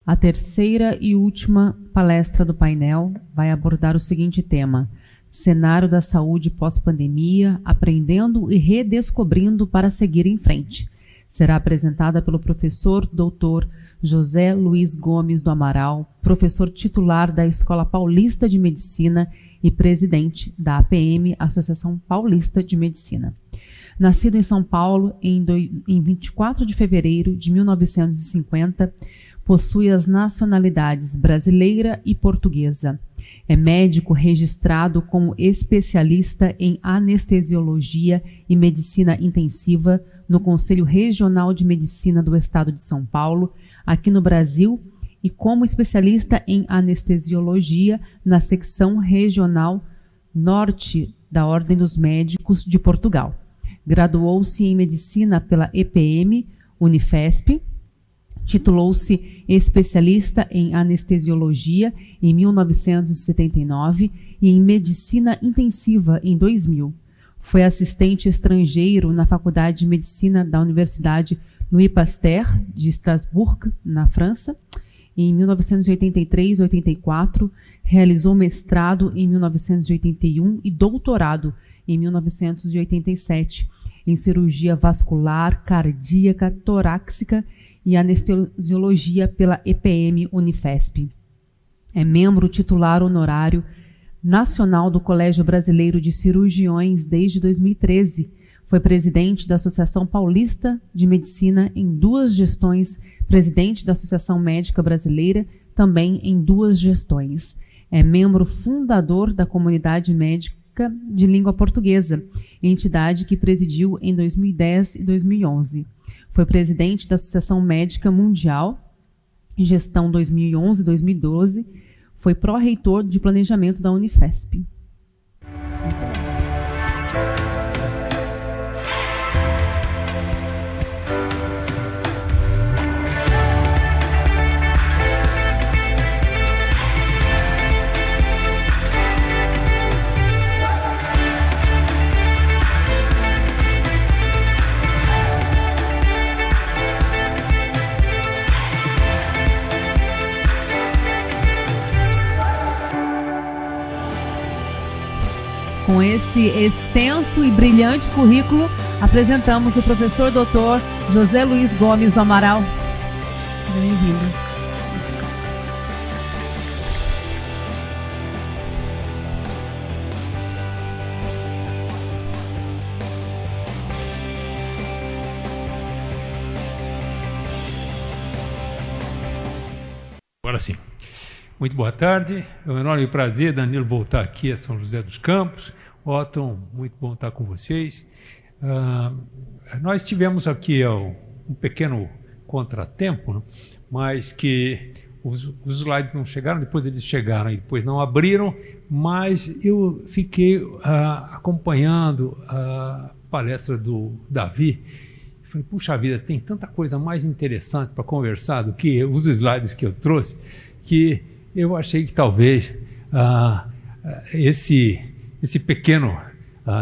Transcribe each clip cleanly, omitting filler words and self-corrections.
A terceira e última palestra do painel vai abordar o seguinte tema: Cenário da saúde pós-pandemia, aprendendo e redescobrindo para seguir em frente. Será apresentada pelo professor Dr. José Luiz Gomes do Amaral, professor titular da Escola Paulista de Medicina e presidente da APM, Associação Paulista de Medicina. Nascido em São Paulo em 24 de fevereiro de 1950, possui as nacionalidades brasileira e portuguesa. É médico registrado como especialista em anestesiologia e medicina intensiva no Conselho Regional de Medicina do Estado de São Paulo, aqui no Brasil, e como especialista em anestesiologia na secção regional norte da Ordem dos Médicos de Portugal. Graduou-se em medicina pela EPM, Unifesp. Titulou-se especialista em anestesiologia em 1979 e em medicina intensiva em 2000. Foi assistente estrangeiro na Faculdade de Medicina da Universidade Louis Pasteur de Estrasburgo, na França. Em 1983-84, realizou mestrado em 1981 e doutorado em 1987 em cirurgia vascular, cardíaca, torácica e anestesiologia pela EPM Unifesp. É membro titular honorário nacional do Colégio Brasileiro de Cirurgiões desde 2013. Foi presidente da Associação Paulista de Medicina em 2 gestões, presidente da Associação Médica Brasileira também em 2 gestões. É membro fundador da Comunidade Médica de Língua Portuguesa, entidade que presidiu em 2010 e 2011. Foi presidente da Associação Médica Mundial, gestão 2011-2012. Foi pró-reitor de planejamento da Unifesp. Com esse extenso e brilhante currículo, apresentamos o professor Dr. José Luiz Gomes do Amaral. Bem-vindo. Agora sim. Muito boa tarde. É um enorme prazer, Danilo, voltar aqui a São José dos Campos. Otton, muito bom estar com vocês. Nós tivemos aqui um pequeno contratempo, né? Mas que os slides não chegaram, depois eles chegaram e depois não abriram, mas eu fiquei acompanhando a palestra do Davi. Falei, puxa vida, tem tanta coisa mais interessante para conversar do que os slides que eu trouxe, que eu achei que talvez esse pequeno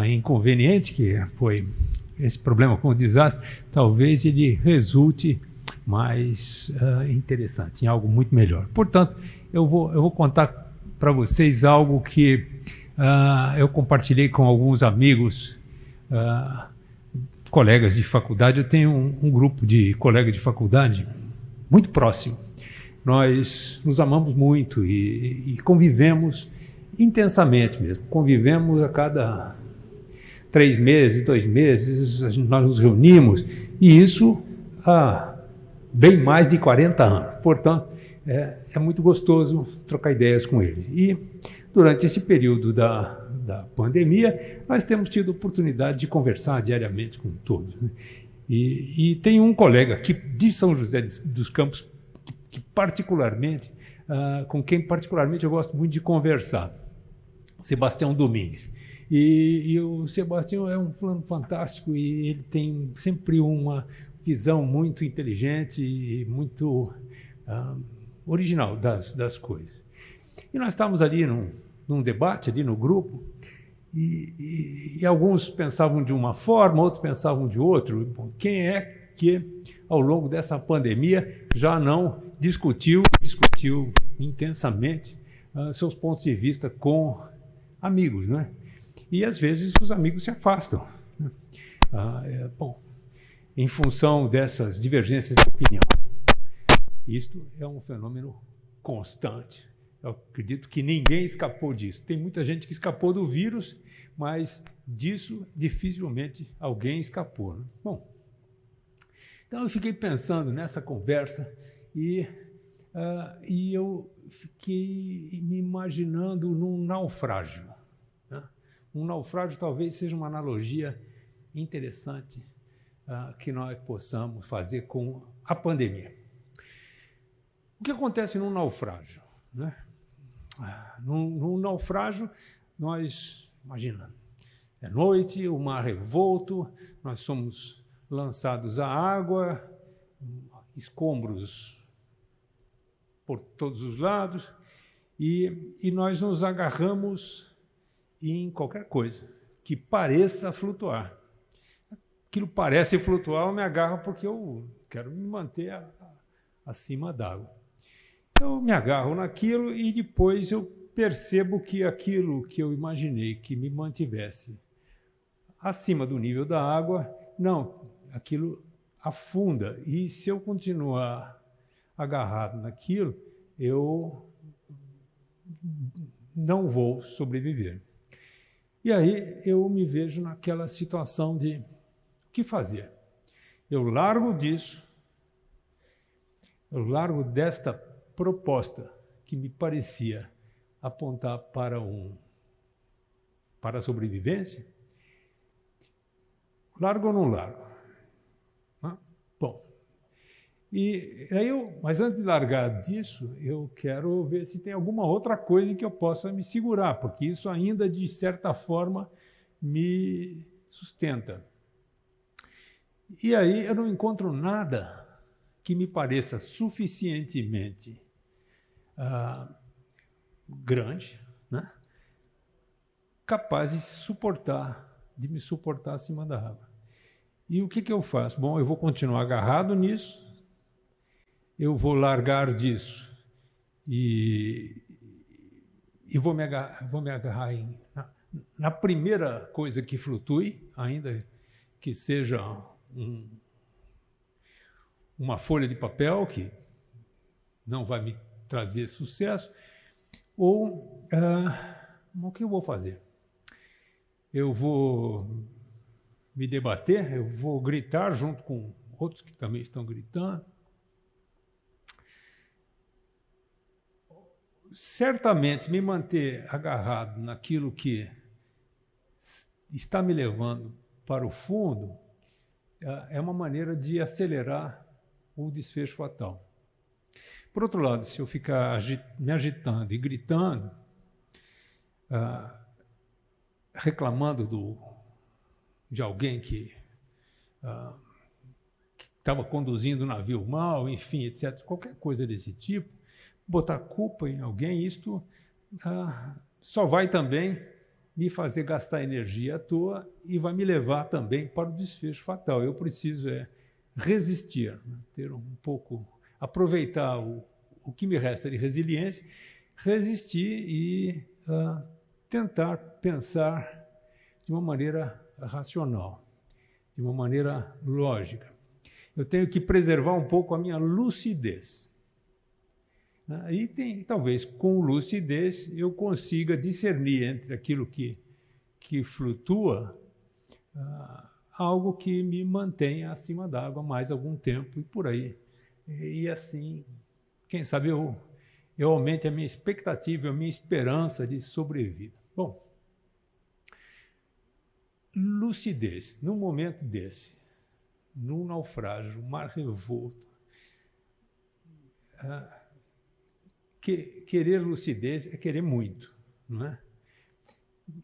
inconveniente, que foi esse problema com o desastre, talvez ele resulte mais interessante, em algo muito melhor. Portanto, eu vou contar para vocês algo que eu compartilhei com alguns amigos, colegas de faculdade. Eu tenho um grupo de colegas de faculdade muito próximo. Nós nos amamos muito e convivemos intensamente mesmo. Convivemos a cada 3 meses, 2 meses, nós nos reunimos, e isso há bem mais de 40 anos. Portanto, é muito gostoso trocar ideias com eles. E durante esse período da pandemia, nós temos tido oportunidade de conversar diariamente com todos, né? E tem um colega aqui de São José dos Campos que particularmente, com quem particularmente eu gosto muito de conversar, Sebastião Domingues. E o Sebastião é um fulano fantástico e ele tem sempre uma visão muito inteligente e muito original das coisas. E nós estávamos ali num debate, ali no grupo, e alguns pensavam de uma forma, outros pensavam de outra. Bom, quem é que, ao longo dessa pandemia, já não discutiu intensamente seus pontos de vista com amigos, né? E, às vezes, os amigos se afastam, né? Bom, em função dessas divergências de opinião. Isto é um fenômeno constante. Eu acredito que ninguém escapou disso. Tem muita gente que escapou do vírus, mas disso dificilmente alguém escapou, né? Bom, então eu fiquei pensando nessa conversa e eu fiquei me imaginando num naufrágio, né? Um naufrágio talvez seja uma analogia interessante que nós possamos fazer com a pandemia. O que acontece num naufrágio, né? Num naufrágio, nós, imagina, é noite, o mar revolto, nós somos lançados à água, escombros por todos os lados, e nós nos agarramos em qualquer coisa que pareça flutuar. Aquilo parece flutuar, eu me agarro porque eu quero me manter acima d'água. Eu me agarro naquilo e depois eu percebo que aquilo que eu imaginei que me mantivesse acima do nível da água, não, aquilo afunda. E se eu continuar agarrado naquilo, eu não vou sobreviver. E aí eu me vejo naquela situação de o que fazer? Eu largo disso, eu largo desta proposta que me parecia apontar para a sobrevivência, largo ou não largo? Bom, e aí mas antes de largar disso, eu quero ver se tem alguma outra coisa que eu possa me segurar, porque isso ainda, de certa forma, me sustenta. E aí eu não encontro nada que me pareça suficientemente grande, né? Capaz de me suportar acima da água. E o que eu faço? Bom, eu vou continuar agarrado nisso, eu vou largar disso e vou me agarrar na primeira coisa que flutue, ainda que seja uma folha de papel que não vai me trazer sucesso, ou o que eu vou fazer? Eu vou me debater, eu vou gritar junto com outros que também estão gritando. Certamente me manter agarrado naquilo que está me levando para o fundo é uma maneira de acelerar o desfecho fatal. Por outro lado, se eu ficar me agitando e gritando, reclamando de alguém que estava conduzindo o navio mal, enfim, etc., qualquer coisa desse tipo, botar culpa em alguém, isto só vai também me fazer gastar energia à toa e vai me levar também para o desfecho fatal. Eu preciso resistir, né? Ter um pouco, aproveitar o que me resta de resiliência, resistir e tentar pensar de uma maneira racional, de uma maneira lógica. Eu tenho que preservar um pouco a minha lucidez. E talvez com lucidez eu consiga discernir entre aquilo que flutua, algo que me mantenha acima d'água mais algum tempo e por aí. E assim, quem sabe eu aumente a minha expectativa, a minha esperança de sobrevida. Bom, lucidez, num momento desse, num naufrágio, mar revolto, querer lucidez é querer muito, não é?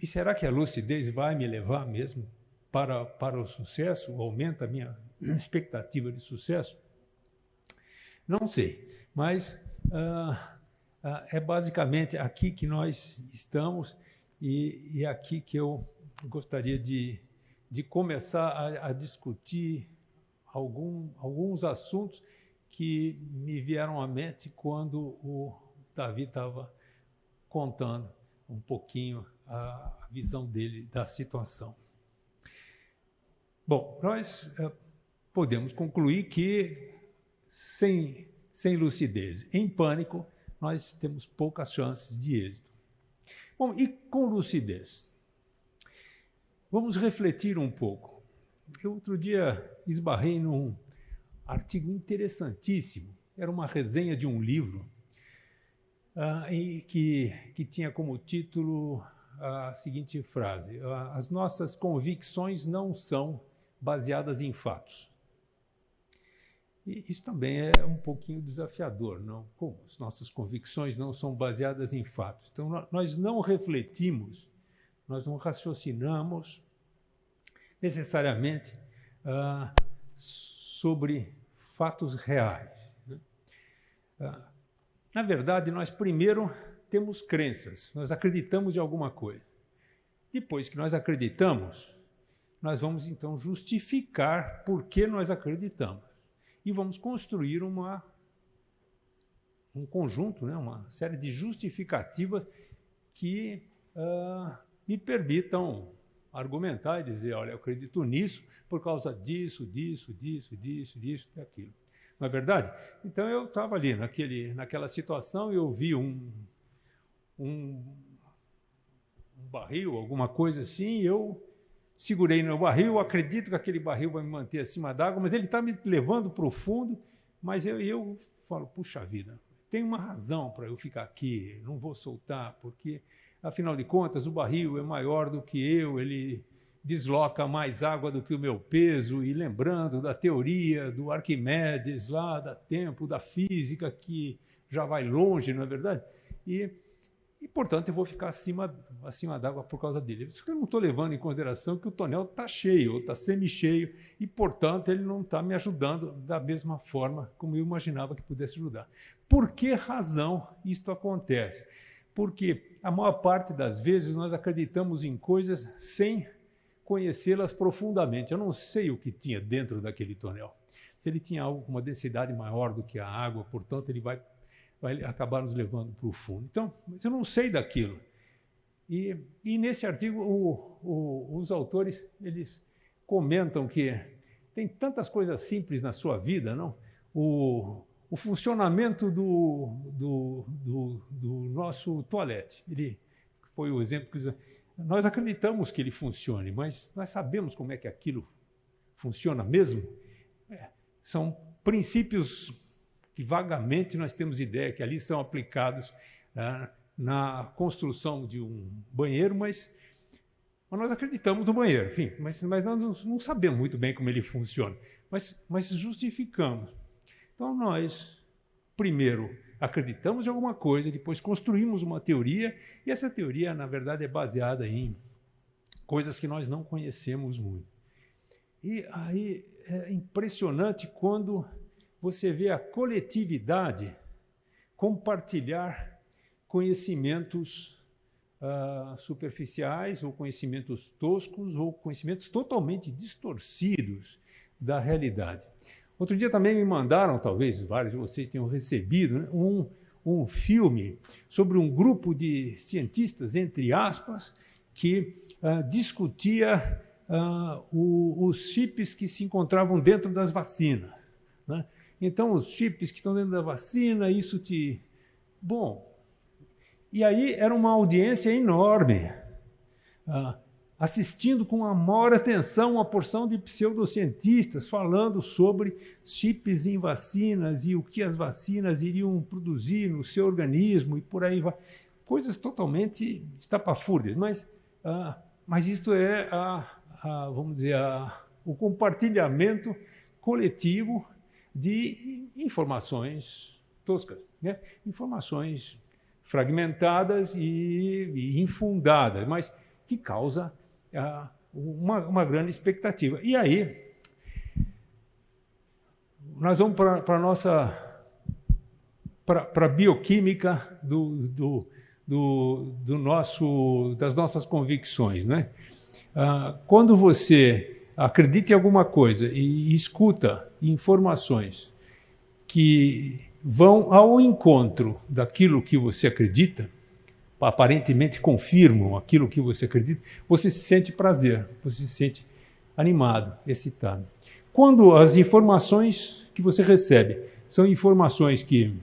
E será que a lucidez vai me levar mesmo para o sucesso? Aumenta a minha expectativa de sucesso? Não sei, mas é basicamente aqui que nós estamos e aqui que eu gostaria de começar a discutir alguns assuntos que me vieram à mente quando o Davi estava contando um pouquinho a visão dele da situação. Bom, nós podemos concluir que sem lucidez, em pânico, nós temos poucas chances de êxito. Bom, e com lucidez? Vamos refletir um pouco. Eu outro dia esbarrei num artigo interessantíssimo. Era uma resenha de um livro que tinha como título a seguinte frase: as nossas convicções não são baseadas em fatos. E isso também é um pouquinho desafiador, não? Como as nossas convicções não são baseadas em fatos? Então, nós não refletimos, nós não raciocinamos necessariamente sobre fatos reais. Né? Na verdade, nós primeiro temos crenças, nós acreditamos em alguma coisa. Depois que nós acreditamos, nós vamos então justificar por que nós acreditamos. E vamos construir um conjunto, né, uma série de justificativas que me permitam argumentar e dizer, olha, eu acredito nisso por causa disso e aquilo. Não é verdade? Então eu estava ali naquela situação e eu vi um barril, alguma coisa assim, e eu segurei no barril, acredito que aquele barril vai me manter acima d'água, mas ele está me levando para o fundo, mas eu falo, puxa vida, tem uma razão para eu ficar aqui, não vou soltar, porque, afinal de contas, o barril é maior do que eu, ele desloca mais água do que o meu peso, e lembrando da teoria do Arquimedes, lá da tempo, da física, que já vai longe, não é verdade? E, portanto, eu vou ficar acima d'água por causa dele. Isso que eu não estou levando em consideração que o tonel está cheio, ou está semi-cheio, e, portanto, ele não está me ajudando da mesma forma como eu imaginava que pudesse ajudar. Por que razão isto acontece? Porque a maior parte das vezes nós acreditamos em coisas sem conhecê-las profundamente. Eu não sei o que tinha dentro daquele tonel. Se ele tinha uma densidade maior do que a água, portanto, ele vai acabar nos levando para o fundo. Então, mas eu não sei daquilo. E nesse artigo, os autores eles comentam que tem tantas coisas simples na sua vida, não? O funcionamento do nosso toalete. Ele foi o exemplo que nós acreditamos que ele funcione, mas nós sabemos como é que aquilo funciona mesmo? São princípios que vagamente nós temos ideia que ali são aplicados na construção de um banheiro, mas nós acreditamos no banheiro, enfim, mas nós não sabemos muito bem como ele funciona, mas justificamos. Então nós, primeiro, acreditamos em alguma coisa, depois construímos uma teoria, e essa teoria, na verdade, é baseada em coisas que nós não conhecemos muito. E aí é impressionante quando você vê a coletividade compartilhar conhecimentos superficiais, ou conhecimentos toscos, ou conhecimentos totalmente distorcidos da realidade. Outro dia também me mandaram, talvez vários de vocês tenham recebido, né, um filme sobre um grupo de cientistas, entre aspas, que discutia os chips que se encontravam dentro das vacinas, né? Então, os chips que estão dentro da vacina, isso te... Bom, e aí era uma audiência enorme, assistindo com a maior atenção uma porção de pseudocientistas falando sobre chips em vacinas e o que as vacinas iriam produzir no seu organismo e por aí vai. Coisas totalmente estapafúrdias, mas isto é, vamos dizer, o compartilhamento coletivo de informações toscas, né? Informações fragmentadas e infundadas, mas que causa uma grande expectativa. E aí, nós vamos para a nossa... para a bioquímica das nossas convicções, né? Quando você acredita em alguma coisa e escuta informações que vão ao encontro daquilo que você acredita, aparentemente confirmam aquilo que você acredita, você se sente prazer, você se sente animado, excitado. Quando as informações que você recebe são informações que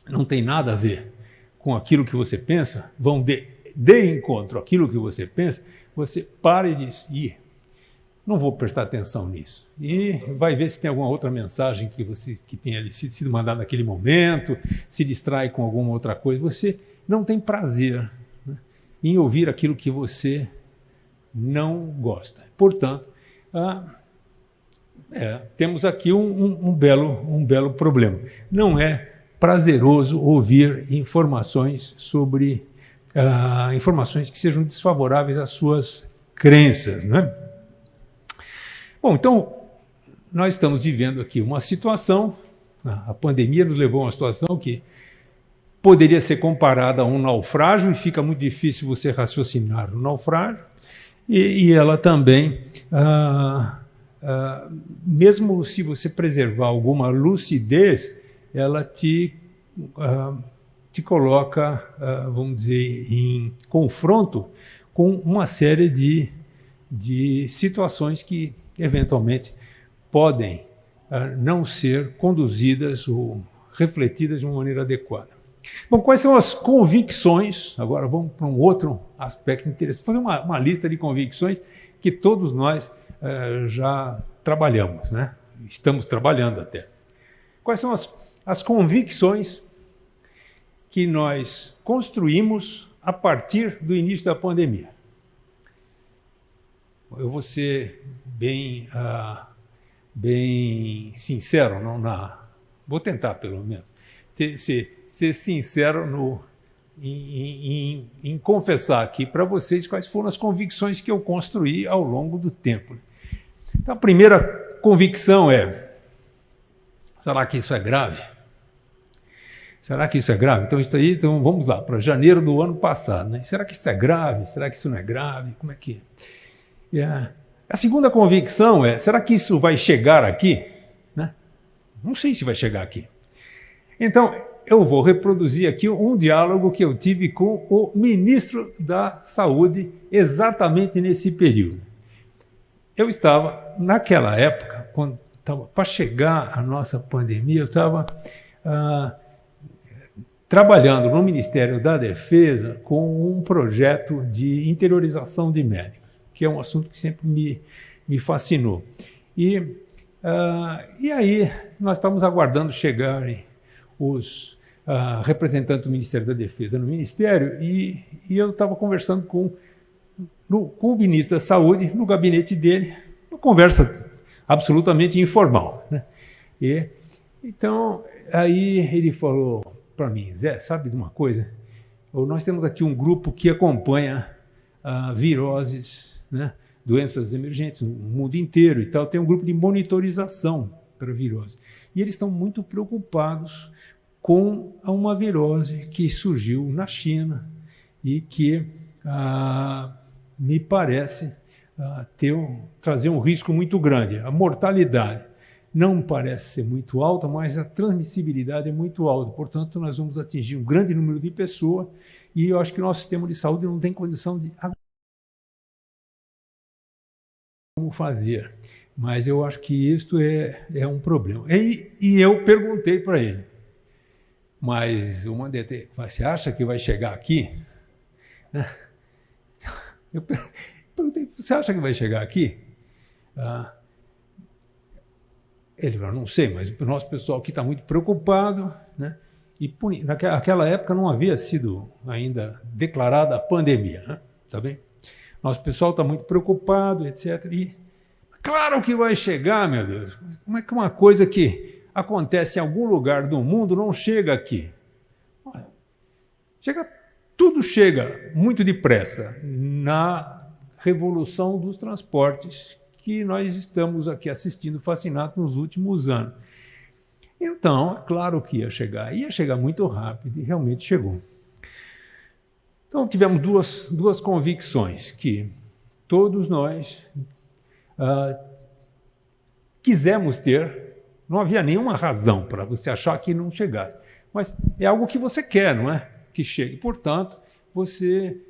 não têm nada a ver com aquilo que você pensa, vão de encontro àquilo que você pensa, você para e diz, não vou prestar atenção nisso. E vai ver se tem alguma outra mensagem que tenha sido mandada naquele momento, se distrai com alguma outra coisa. Você não tem prazer, né, em ouvir aquilo que você não gosta. Portanto, temos aqui um belo problema. Não é prazeroso ouvir informações informações que sejam desfavoráveis às suas crenças, né? Bom, então, nós estamos vivendo aqui uma situação, a pandemia nos levou a uma situação que poderia ser comparada a um naufrágio, e fica muito difícil você raciocinar o naufrágio, e ela também, mesmo se você preservar alguma lucidez, ela te coloca, vamos dizer, em confronto com uma série de situações que, eventualmente, podem não ser conduzidas ou refletidas de uma maneira adequada. Bom, quais são as convicções? Agora vamos para um outro aspecto interessante. Vou fazer uma lista de convicções que todos nós já trabalhamos, né? Estamos trabalhando até. Quais são as convicções que nós construímos a partir do início da pandemia? Eu vou ser bem sincero, vou tentar pelo menos ser sincero em confessar aqui para vocês quais foram as convicções que eu construí ao longo do tempo. Então, a primeira convicção será que isso é grave? Será que isso é grave? Então vamos lá, para janeiro do ano passado, né? Será que isso é grave? Será que isso não é grave? Como é que é? A segunda convicção será que isso vai chegar aqui? Né? Não sei se vai chegar aqui. Então, eu vou reproduzir aqui um diálogo que eu tive com o ministro da Saúde exatamente nesse período. Eu estava, naquela época, quando estava para chegar a nossa pandemia, eu estava trabalhando no Ministério da Defesa com um projeto de interiorização de médicos, que é um assunto que sempre me fascinou. E aí nós estávamos aguardando chegarem os representantes do Ministério da Defesa no Ministério, e eu estava conversando com o ministro da Saúde, no gabinete dele, uma conversa absolutamente informal, né? Então, aí ele falou para mim, Zé, sabe de uma coisa? Nós temos aqui um grupo que acompanha viroses, né, doenças emergentes no mundo inteiro e tal, tem um grupo de monitorização para virose. E eles estão muito preocupados com uma virose que surgiu na China e que me parece trazer um risco muito grande. A mortalidade não parece ser muito alta, mas a transmissibilidade é muito alta. Portanto, nós vamos atingir um grande número de pessoas e eu acho que o nosso sistema de saúde não tem condição de como fazer. Mas eu acho que isto é um problema. E eu perguntei para ele, mas você acha que vai chegar aqui? Eu perguntei, você acha que vai chegar aqui? Ele falou, não sei, mas o nosso pessoal aqui está muito preocupado, né? E naquela época não havia sido ainda declarada a pandemia, né? Tá bem? Nosso pessoal está muito preocupado, etc. E claro que vai chegar, meu Deus. Como é que uma coisa que acontece em algum lugar do mundo não chega aqui? Olha, tudo chega muito depressa na revolução dos transportes que nós estamos aqui assistindo fascinados nos últimos anos. Então, é claro que ia chegar muito rápido, e realmente chegou. Então, tivemos duas convicções, que todos nós quisemos ter, não havia nenhuma razão para você achar que não chegasse. Mas é algo que você quer, não é? Que chegue. Portanto, você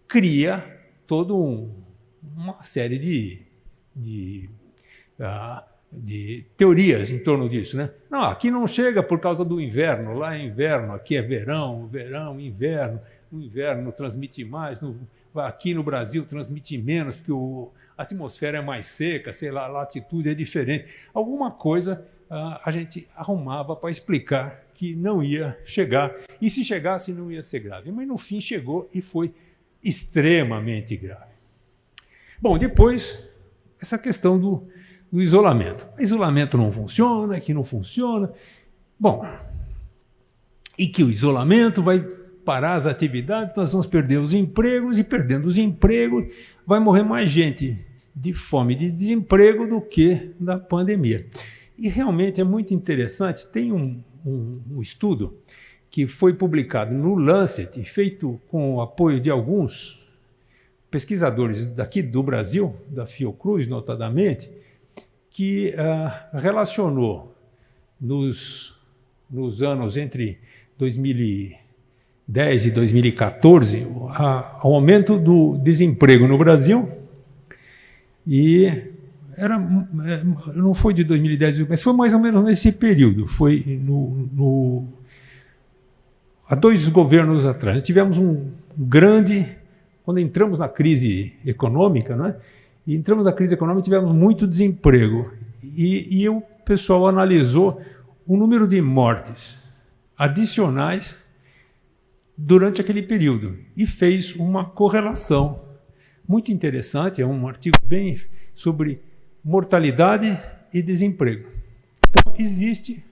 cria toda uma série de teorias em torno disso, né? Não, aqui não chega por causa do inverno, lá é inverno, aqui é verão, verão, inverno, no inverno transmite mais, aqui no Brasil transmite menos, porque a atmosfera é mais seca, sei lá, a latitude é diferente. Alguma coisa a gente arrumava para explicar que não ia chegar, e se chegasse não ia ser grave. Mas no fim chegou e foi extremamente grave. Bom, depois, essa questão do isolamento. O isolamento não funciona, que não funciona. Bom, e que o isolamento vai parar as atividades, nós vamos perder os empregos, e perdendo os empregos, vai morrer mais gente de fome, de desemprego, do que da pandemia. E realmente é muito interessante, tem um estudo que foi publicado no Lancet, feito com o apoio de alguns pesquisadores daqui do Brasil, da Fiocruz, notadamente, que relacionou nos anos entre 2010 e 2014 ao aumento do desemprego no Brasil, e não foi de 2010, mas foi mais ou menos nesse período, foi há 2 governos atrás. Nós tivemos um grande, quando entramos na crise econômica, né? E entramos na crise econômica, tivemos muito desemprego, e o pessoal analisou o número de mortes adicionais durante aquele período e fez uma correlação muito interessante, é um artigo bem sobre mortalidade e desemprego. Então, existe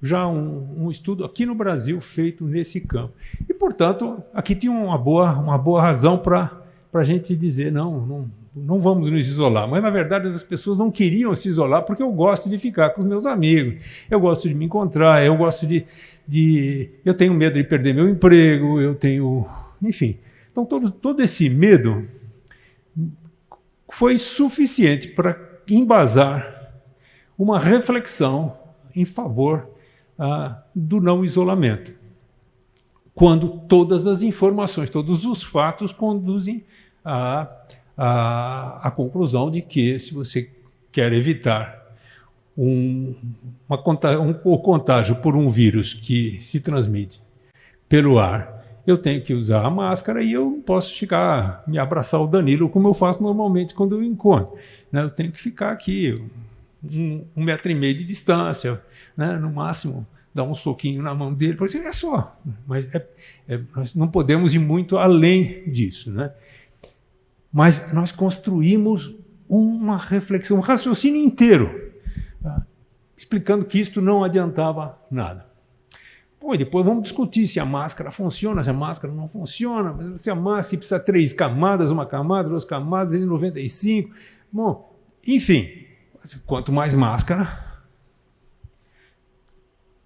já um estudo aqui no Brasil feito nesse campo. E, portanto, aqui tinha uma boa razão para a gente dizer, não vamos nos isolar. Mas, na verdade, as pessoas não queriam se isolar, porque eu gosto de ficar com os meus amigos, eu gosto de me encontrar, eu gosto eu tenho medo de perder meu emprego, enfim. Então, todo esse medo foi suficiente para embasar uma reflexão em favor do não isolamento, quando todas as informações, todos os fatos conduzem à conclusão de que, se você quer evitar o contágio por um vírus que se transmite pelo ar, eu tenho que usar a máscara, e eu não posso me abraçar o Danilo como eu faço normalmente quando eu encontro, né? Eu tenho que ficar aqui 1,5 metro de distância, né? No máximo dar um soquinho na mão dele, por exemplo, é só. Mas nós não podemos ir muito além disso, né? Mas nós construímos uma reflexão, um raciocínio inteiro, explicando que isto não adiantava nada. Bom, e depois vamos discutir se a máscara funciona, se a máscara não funciona, se a máscara precisa 3 camadas, 1 camada, 2 camadas, N95. Bom, enfim, quanto mais máscara,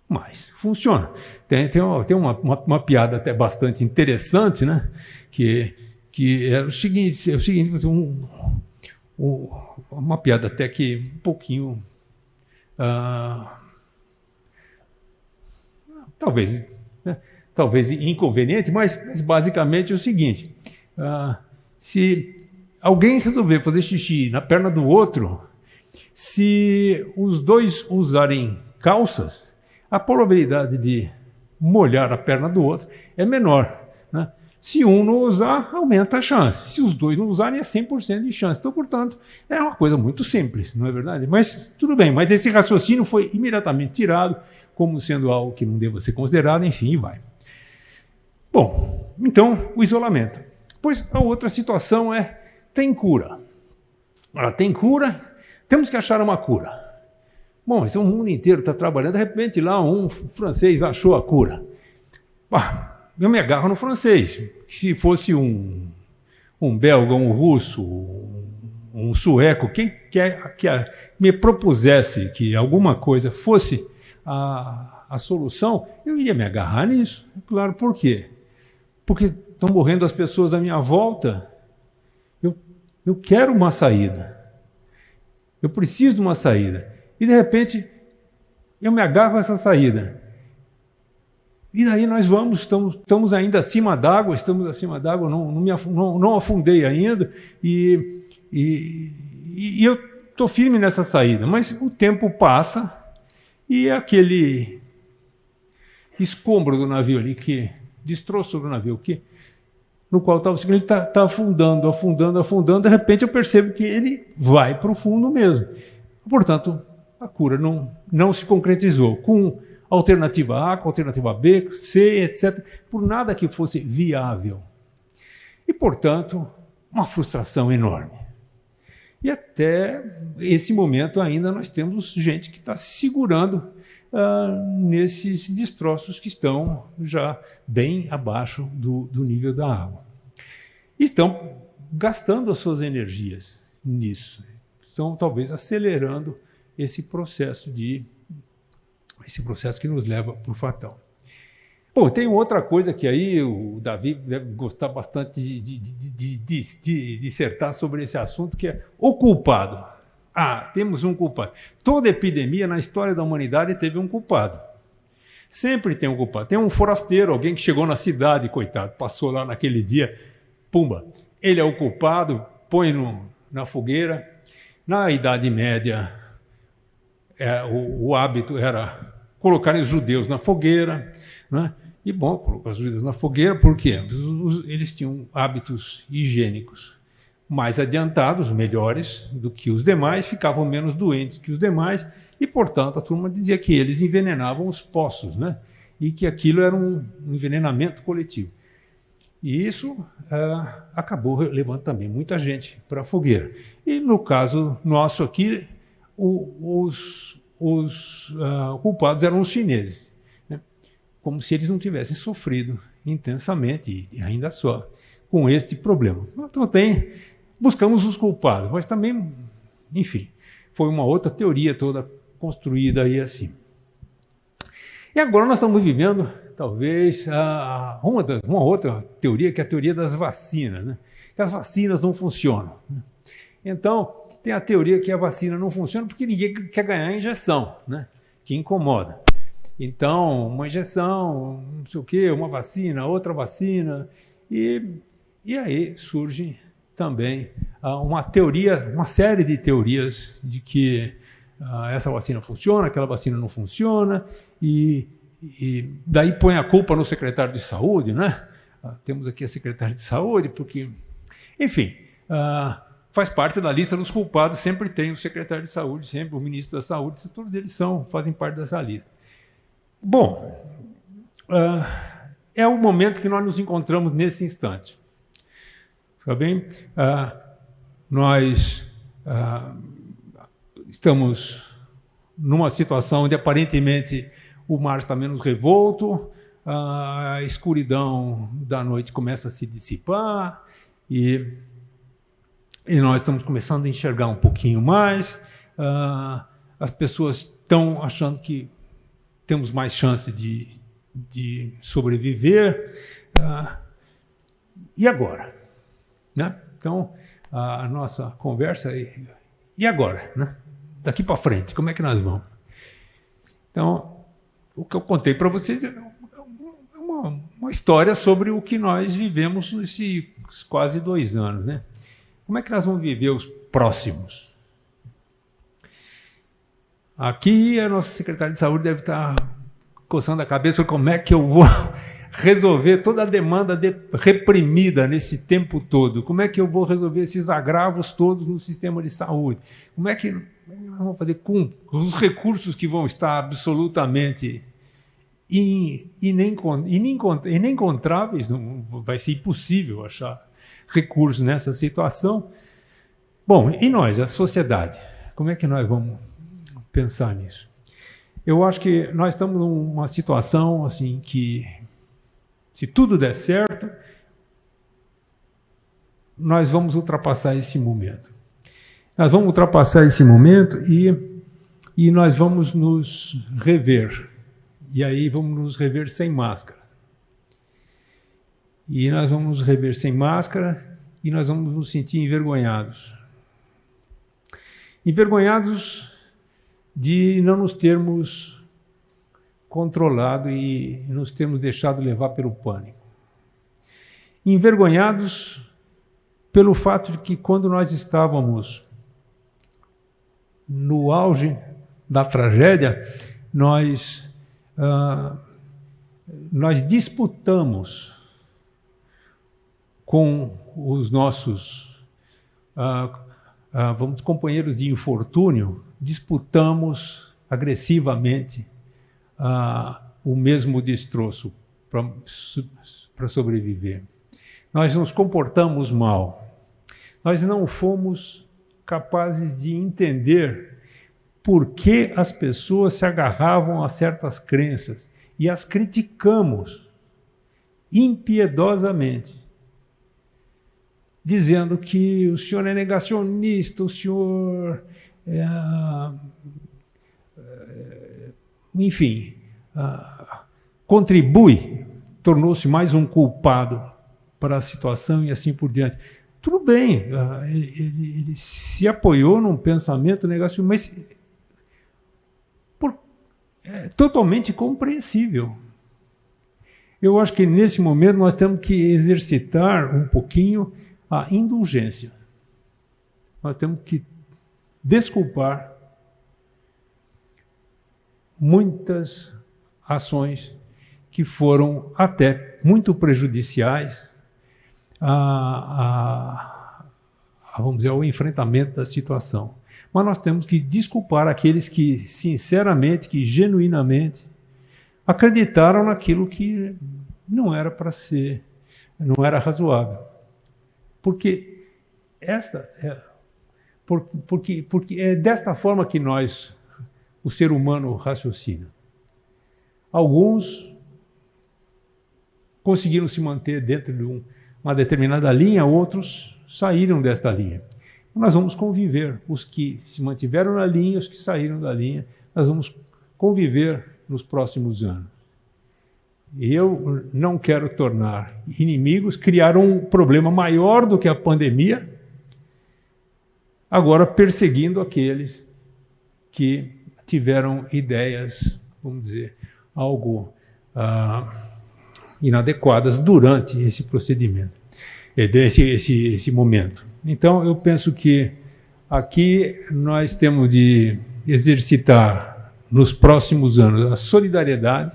mais funciona. Tem uma piada até bastante interessante, né? Que é o seguinte, uma piada até que um pouquinho... talvez inconveniente, mas basicamente é o seguinte: se alguém resolver fazer xixi na perna do outro, se os dois usarem calças, a probabilidade de molhar a perna do outro é menor, né? Se um não usar, aumenta a chance. Se os dois não usarem, é 100% de chance. Então, portanto, é uma coisa muito simples, não é verdade? Mas tudo bem, mas esse raciocínio foi imediatamente tirado como sendo algo que não deva ser considerado, enfim, e vai. Bom, então, o isolamento. Pois a outra situação tem cura. Tem cura, temos que achar uma cura. Bom, então o mundo inteiro está trabalhando, de repente lá um francês achou a cura. Eu me agarro no francês. Se fosse um belga, um russo, um sueco, quem quer que me propusesse que alguma coisa fosse a solução, eu iria me agarrar nisso. Claro, por quê? Porque estão morrendo as pessoas à minha volta. Eu quero uma saída. Eu preciso de uma saída. E, de repente, eu me agarro a essa saída. E daí nós estamos ainda acima d'água, não afundei ainda, e eu estou firme nessa saída. Mas o tempo passa e aquele escombro do navio ali, que destroçou do navio, no qual estava seguindo, ele está afundando, de repente eu percebo que ele vai para o fundo mesmo. Portanto, a cura não se concretizou. Com alternativa A, com alternativa B, C, etc., por nada que fosse viável. E, portanto, uma frustração enorme. E até esse momento ainda nós temos gente que está se segurando nesses destroços que estão já bem abaixo do nível da água. E estão gastando as suas energias nisso. Estão talvez acelerando esse processo que nos leva para o fatal. Bom, tem outra coisa que aí o Davi deve gostar bastante de dissertar sobre esse assunto, que é o culpado. Temos um culpado. Toda epidemia na história da humanidade teve um culpado. Sempre tem um culpado. Tem um forasteiro, alguém que chegou na cidade, coitado, passou lá naquele dia, pumba. Ele é o culpado, põe na fogueira. Na Idade Média, o hábito era colocar os judeus na fogueira, né? E bom, colocar os judeus na fogueira, por quê? Eles tinham hábitos higiênicos mais adiantados, melhores do que os demais, ficavam menos doentes que os demais, e, portanto, a turma dizia que eles envenenavam os poços, né? E que aquilo era um envenenamento coletivo. E isso acabou levando também muita gente para a fogueira. E, no caso nosso aqui, os culpados eram os chineses, né? Como se eles não tivessem sofrido intensamente, e ainda só, com este problema. Então, buscamos os culpados, mas também, enfim, foi uma outra teoria toda construída aí assim. E agora nós estamos vivendo, talvez, uma outra teoria, que é a teoria das vacinas, né? Que as vacinas não funcionam, né? Então, tem a teoria que a vacina não funciona porque ninguém quer ganhar a injeção, né? Que incomoda. Então, uma injeção, não sei o quê, uma vacina, outra vacina, e aí surge também uma teoria, uma série de teorias de que essa vacina funciona, aquela vacina não funciona, e daí põe a culpa no secretário de saúde, né? Temos aqui a secretária de saúde, porque, enfim, faz parte da lista dos culpados, sempre tem o secretário de saúde, sempre o ministro da saúde, todos eles fazem parte dessa lista. Bom, é o momento que nós nos encontramos nesse instante. Tá bem? Nós estamos numa situação onde aparentemente o mar está menos revolto, a escuridão da noite começa a se dissipar e nós estamos começando a enxergar um pouquinho mais, as pessoas estão achando que temos mais chance de sobreviver. E agora? Né? Então, a nossa conversa é: e agora? Né? Daqui para frente, como é que nós vamos? Então, o que eu contei para vocês é uma história sobre o que nós vivemos nesses quase 2 anos. Né? Como é que nós vamos viver os próximos? Aqui a nossa secretária de saúde deve estar coçando a cabeça: como é que eu vou resolver toda a demanda reprimida nesse tempo todo? Como é que eu vou resolver esses agravos todos no sistema de saúde? Como é que nós vamos fazer com os recursos que vão estar absolutamente inencontráveis? Não, vai ser impossível achar recursos nessa situação. Bom, e nós, a sociedade, como é que nós vamos pensar nisso? Eu acho que nós estamos numa situação assim que, se tudo der certo, nós vamos ultrapassar esse momento. Nós vamos ultrapassar esse momento e nós vamos nos rever. E aí vamos nos rever sem máscara. E nós vamos nos rever sem máscara e nós vamos nos sentir envergonhados. envergonhados de não nos termos controlado e nos termos deixado levar pelo pânico. Envergonhados pelo fato de que quando nós estávamos no auge da tragédia, nós disputamos com os nossos companheiros de infortúnio, disputamos agressivamente o mesmo destroço para sobreviver. Nós nos comportamos mal. Nós não fomos capazes de entender por que as pessoas se agarravam a certas crenças e as criticamos impiedosamente, dizendo que o senhor é negacionista, o senhor enfim, contribui, tornou-se mais um culpado para a situação e assim por diante. Tudo bem, ele se apoiou num pensamento negacionista, mas é totalmente compreensível. Eu acho que nesse momento nós temos que exercitar um pouquinho a indulgência. Nós temos que desculpar muitas ações que foram até muito prejudiciais vamos dizer, ao enfrentamento da situação. Mas nós temos que desculpar aqueles que, sinceramente, que genuinamente, acreditaram naquilo que não era para ser, não era razoável. Porque porque é desta forma que o ser humano raciocina. Alguns conseguiram se manter dentro de uma determinada linha, outros saíram desta linha. Nós vamos conviver, os que se mantiveram na linha, os que saíram da linha, nós vamos conviver nos próximos anos. E eu não quero tornar inimigos, criar um problema maior do que a pandemia, agora perseguindo aqueles que tiveram ideias, vamos dizer, algo inadequadas durante esse procedimento, esse momento. Então, eu penso que aqui nós temos de exercitar nos próximos anos a solidariedade,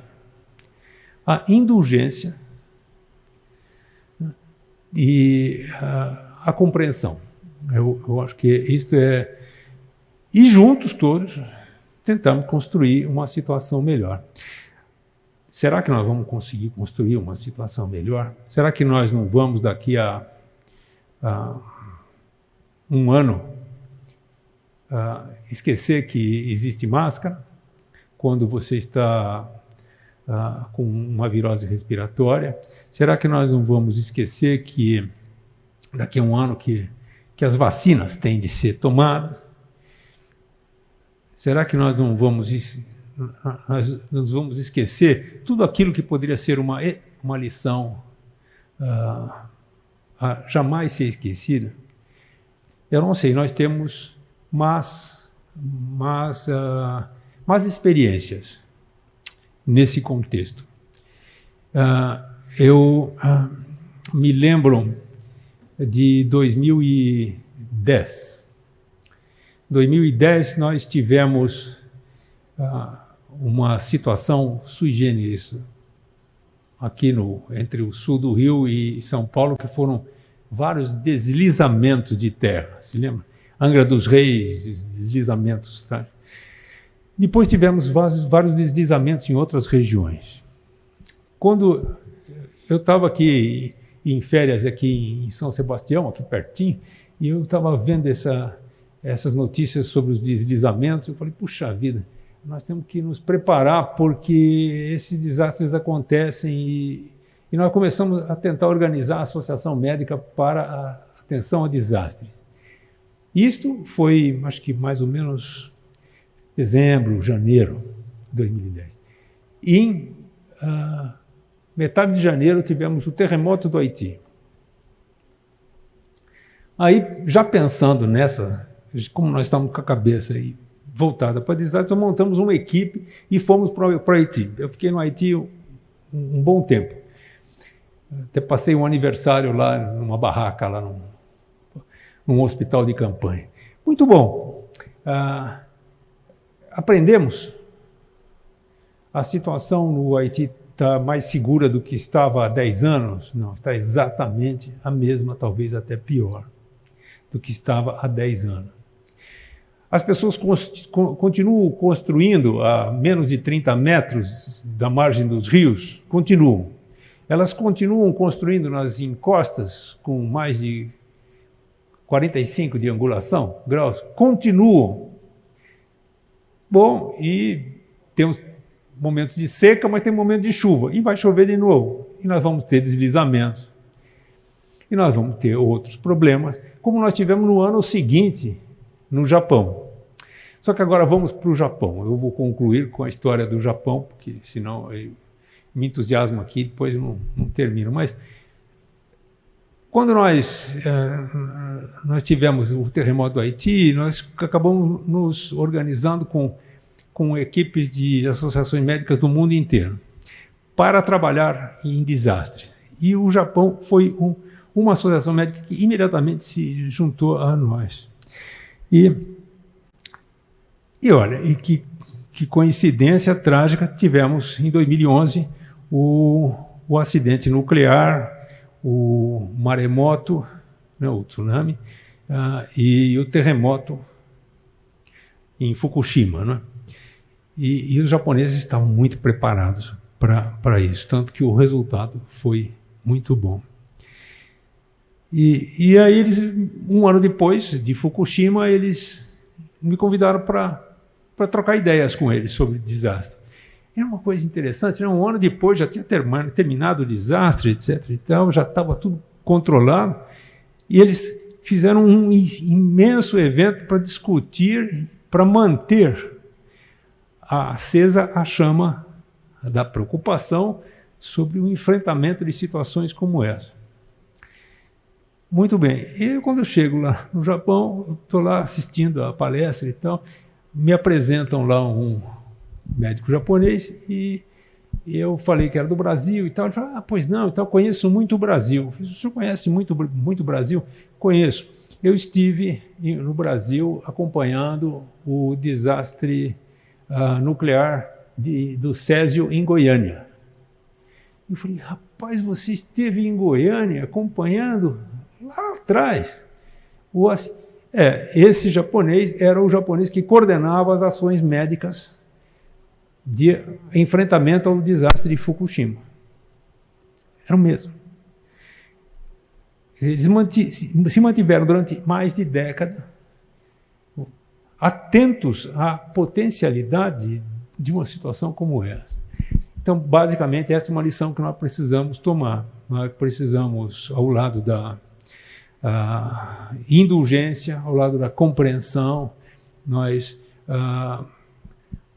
a indulgência e a compreensão. Eu acho que isto é... E juntos todos tentamos construir uma situação melhor. Será que nós vamos conseguir construir uma situação melhor? Será que nós não vamos, daqui a um ano, esquecer que existe máscara quando você está com uma virose respiratória? Será que nós não vamos esquecer que daqui a um ano que as vacinas têm de ser tomadas? Será que nós não vamos esquecer tudo aquilo que poderia ser uma lição a jamais ser esquecida? Eu não sei, nós temos mais experiências nesse contexto. Eu me lembro de 2010. Em 2010, nós tivemos uma situação sui generis aqui entre o sul do Rio e São Paulo, que foram vários deslizamentos de terra. Se lembra? Angra dos Reis, deslizamentos. Tá? Depois tivemos vários deslizamentos em outras regiões. Quando eu estava aqui em férias aqui em São Sebastião, aqui pertinho, e eu estava vendo essas notícias sobre os deslizamentos, eu falei, puxa vida, nós temos que nos preparar porque esses desastres acontecem e nós começamos a tentar organizar a Associação Médica para a atenção a desastres. Isto foi, acho que mais ou menos dezembro, janeiro de 2010. E em metade de janeiro tivemos o terremoto do Haiti. Aí, já pensando nessa como nós estávamos com a cabeça aí voltada para desastre, nós montamos uma equipe e fomos para o Haiti. Eu fiquei no Haiti um bom tempo. Até passei um aniversário lá, numa barraca, lá num hospital de campanha. Muito bom. Aprendemos. A situação no Haiti está mais segura do que estava há 10 anos? Não, está exatamente a mesma, talvez até pior do que estava há 10 anos. As pessoas continuam construindo a menos de 30 metros da margem dos rios? Continuam. Elas continuam construindo nas encostas com mais de 45 de angulação, graus? Continuam. Bom, e temos momentos de seca, mas tem momentos de chuva. E vai chover de novo. E nós vamos ter deslizamentos. E nós vamos ter outros problemas, como nós tivemos no ano seguinte, no Japão. Só que agora vamos para o Japão. Eu vou concluir com a história do Japão, porque senão eu me entusiasmo aqui e depois não termino. Mas quando nós tivemos o terremoto do Haiti, nós acabamos nos organizando com equipes de associações médicas do mundo inteiro para trabalhar em desastres. E o Japão foi uma associação médica que imediatamente se juntou a nós. E olha, que coincidência trágica, tivemos em 2011 o acidente nuclear, o maremoto, né, o tsunami, e o terremoto em Fukushima, né? E os japoneses estavam muito preparados para isso, tanto que o resultado foi muito bom. E aí eles, um ano depois de Fukushima, eles me convidaram para trocar ideias com eles sobre desastre. Era uma coisa interessante, né? Um ano depois já tinha terminado o desastre, etc. e tal, já estava tudo controlado, e eles fizeram um imenso evento para discutir, para manter acesa a chama da preocupação sobre o enfrentamento de situações como essa. Muito bem. E quando eu chego lá no Japão, estou lá assistindo a palestra e tal, me apresentam lá um médico japonês e eu falei que era do Brasil e tal. Ele falou, pois não, então conheço muito o Brasil. O senhor conhece muito o Brasil? Conheço. Eu estive no Brasil acompanhando o desastre nuclear do Césio em Goiânia. Eu falei, rapaz, você esteve em Goiânia acompanhando lá atrás? Esse japonês era o japonês que coordenava as ações médicas de enfrentamento ao desastre de Fukushima. Era o mesmo. Eles se mantiveram durante mais de década atentos à potencialidade de uma situação como essa. Então, basicamente, essa é uma lição que nós precisamos tomar. Nós precisamos, ao lado da indulgência, ao lado da compreensão, nós,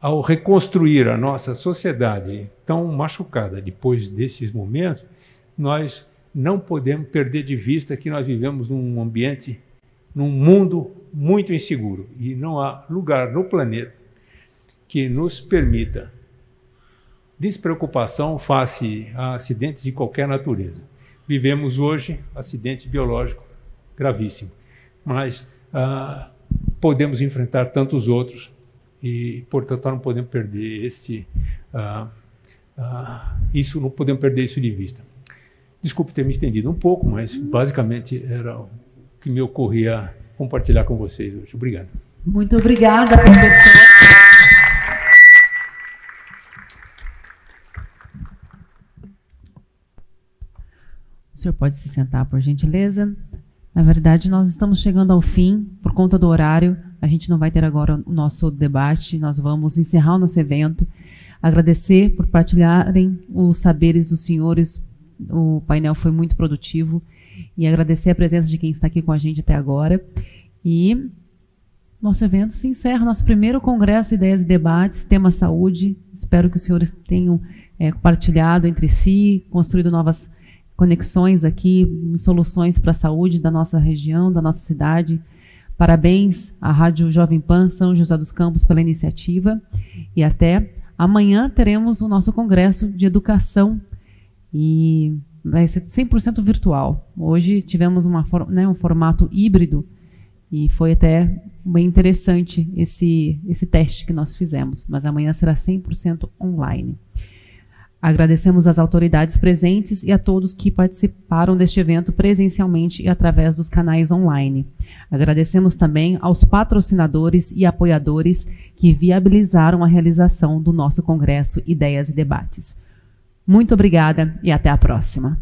ao reconstruir a nossa sociedade tão machucada depois desses momentos, nós não podemos perder de vista que nós vivemos num ambiente, num mundo muito inseguro, e não há lugar no planeta que nos permita despreocupação face a acidentes de qualquer natureza. Vivemos hoje acidente biológico gravíssimo, mas podemos enfrentar tantos outros e, portanto, não podemos perder isso, não podemos perder isso de vista. Desculpe ter me estendido um pouco, mas basicamente era o que me ocorria compartilhar com vocês hoje. Obrigado. Muito obrigada, professor. O senhor pode se sentar, por gentileza. Na verdade, nós estamos chegando ao fim, por conta do horário. A gente não vai ter agora o nosso debate, nós vamos encerrar o nosso evento. Agradecer por partilharem os saberes dos senhores. O painel foi muito produtivo. E agradecer a presença de quem está aqui com a gente até agora. E nosso evento se encerra, nosso primeiro congresso Ideias e Debates, tema saúde. Espero que os senhores tenham compartilhado entre si, construído novas conexões aqui, soluções para a saúde da nossa região, da nossa cidade. Parabéns à Rádio Jovem Pan São José dos Campos pela iniciativa e até amanhã teremos o nosso congresso de educação e vai ser 100% virtual. Hoje tivemos um formato híbrido e foi até bem interessante esse teste que nós fizemos, mas amanhã será 100% online. Agradecemos às autoridades presentes e a todos que participaram deste evento presencialmente e através dos canais online. Agradecemos também aos patrocinadores e apoiadores que viabilizaram a realização do nosso Congresso Ideias e Debates. Muito obrigada e até a próxima.